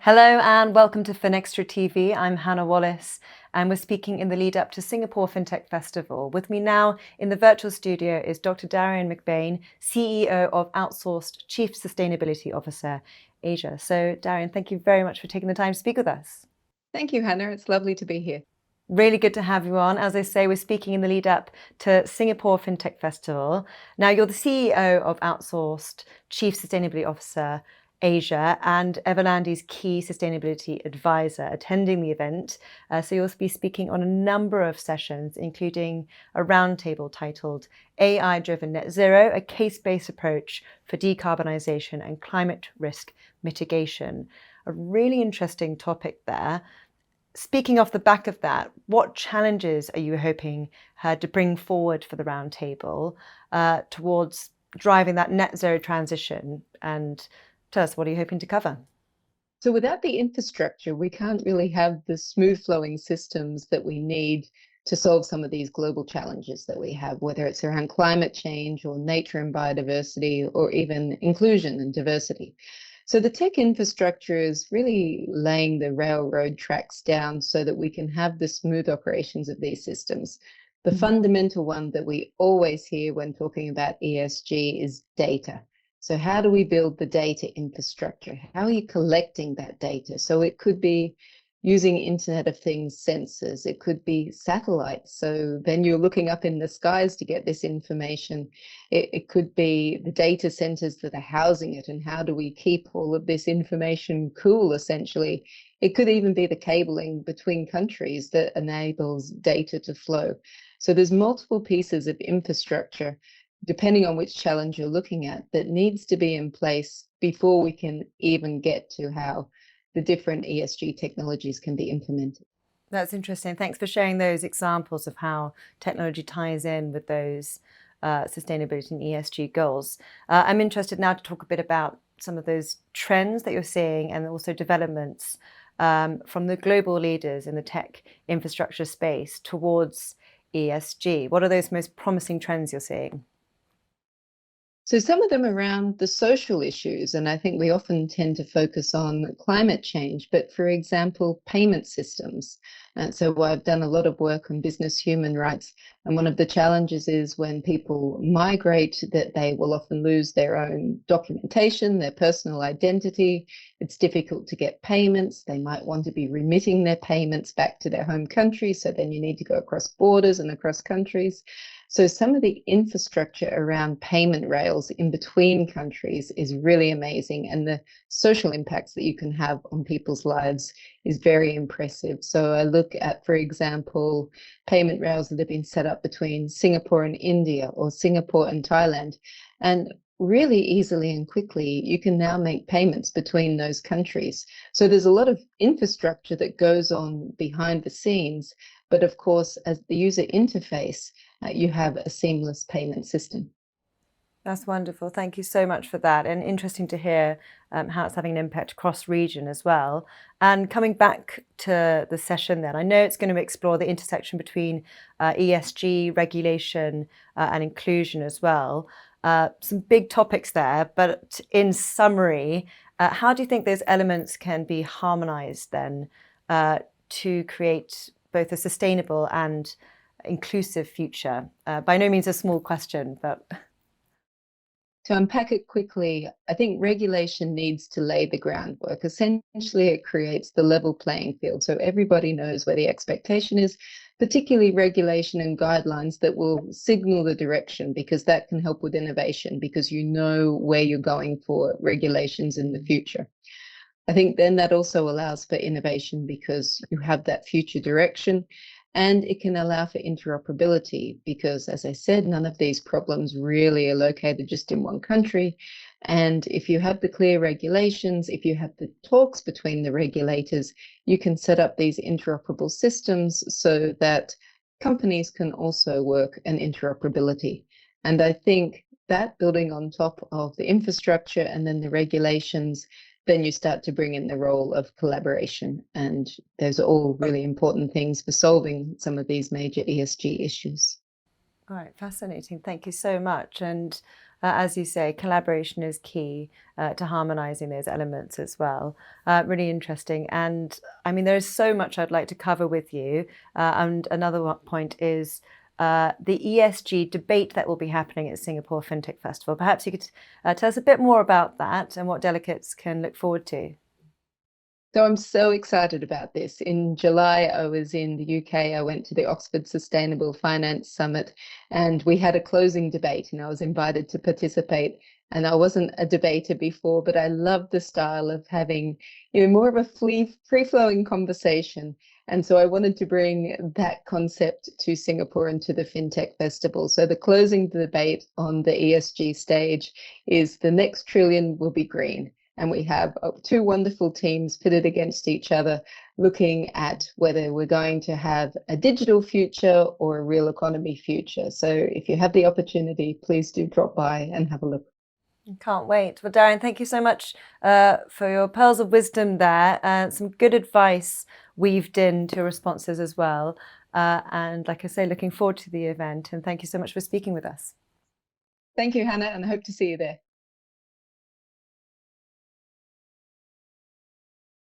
Hello and welcome to Finextra TV. I'm Hannah Wallace and we're speaking in the lead up to Singapore Fintech Festival. With me now in the virtual studio is Dr. Darian McBain, CEO of Outsourced, Chief Sustainability Officer, Asia. So Darian, thank you very much for taking the time to speak with us. Thank you, Hannah. It's lovely to be here. Really good to have you on. As I say, we're speaking in the lead up to Singapore Fintech Festival. Now, you're the CEO of Outsourced, Chief Sustainability Officer, Asia, and Everlandi's key sustainability advisor attending the event. So you'll be speaking on a number of sessions, including a roundtable titled AI-Driven Net Zero, a case-based approach for decarbonisation and climate risk mitigation. A really interesting topic there. Speaking off the back of that, what challenges are you hoping to bring forward for the roundtable towards driving that net zero transition? And tell us, what are you hoping to cover? So without the infrastructure, we can't really have the smooth flowing systems that we need to solve some of these global challenges that we have, whether it's around climate change or nature and biodiversity, or even inclusion and diversity. So the tech infrastructure is really laying the railroad tracks down so that we can have the smooth operations of these systems. The fundamental one that we always hear when talking about ESG is data. So how do we build the data infrastructure? How are you collecting that data? So it could be using Internet of Things sensors. It could be satellites. So then you're looking up in the skies to get this information. It could be the data centers that are housing it, and how do we keep all of this information cool, essentially. It could even be the cabling between countries that enables data to flow. So there's multiple pieces of infrastructure, depending on which challenge you're looking at, that needs to be in place before we can even get to how the different ESG technologies can be implemented. That's interesting. Thanks for sharing those examples of how technology ties in with those sustainability and ESG goals. I'm interested now to talk a bit about some of those trends that you're seeing and also developments from the global leaders in the tech infrastructure space towards ESG. What are those most promising trends you're seeing? So some of them around the social issues, and I think we often tend to focus on climate change, but for example, payment systems. And so I've done a lot of work on business human rights. And one of the challenges is when people migrate, that they will often lose their own documentation, their personal identity. It's difficult to get payments. They might want to be remitting their payments back to their home country. So then you need to go across borders and across countries. So some of the infrastructure around payment rails in between countries is really amazing. And the social impacts that you can have on people's lives is very impressive. So I look at, for example, payment rails that have been set up between Singapore and India, or Singapore and Thailand. And really easily and quickly, you can now make payments between those countries. So there's a lot of infrastructure that goes on behind the scenes. But of course, as the user interface, you have a seamless payment system. That's wonderful. Thank you so much for that. And interesting to hear how it's having an impact across region as well. And coming back to the session then, I know it's going to explore the intersection between ESG, regulation and inclusion as well. Some big topics there, but in summary, how do you think those elements can be harmonized then to create both a sustainable and inclusive future? By no means a small question, but... To unpack it quickly, I think regulation needs to lay the groundwork. Essentially, it creates the level playing field so everybody knows where the expectation is, particularly regulation and guidelines that will signal the direction, because that can help with innovation, because you know where you're going for regulations in the future. I think then that also allows for innovation because you have that future direction. And it can allow for interoperability because, as I said, none of these problems really are located just in one country. And if you have the clear regulations, if you have the talks between the regulators, you can set up these interoperable systems so that companies can also work in interoperability. And I think that, building on top of the infrastructure and then the regulations, then you start to bring in the role of collaboration. And those are all really important things for solving some of these major ESG issues. All right, fascinating. Thank you so much. And as you say, collaboration is key to harmonizing those elements as well. Really interesting. And I mean, there's so much I'd like to cover with you. And another point is the ESG debate that will be happening at Singapore Fintech Festival. Perhaps you could tell us a bit more about that and what delegates can look forward to. So I'm so excited about this. In July, I was in the UK. I went to the Oxford Sustainable Finance Summit, and we had a closing debate, and I was invited to participate. And I wasn't a debater before, but I love the style of having, more of a free-flowing conversation. And so I wanted to bring that concept to Singapore and to the FinTech Festival. So the closing debate on the ESG stage is the next trillion will be green. And we have two wonderful teams pitted against each other, looking at whether we're going to have a digital future or a real economy future. So if you have the opportunity, please do drop by and have a look. Can't wait. Well, Darian, thank you so much for your pearls of wisdom there. Some good advice weaved into responses as well. And like I say, looking forward to the event. And thank you so much for speaking with us. Thank you, Hannah, and I hope to see you there.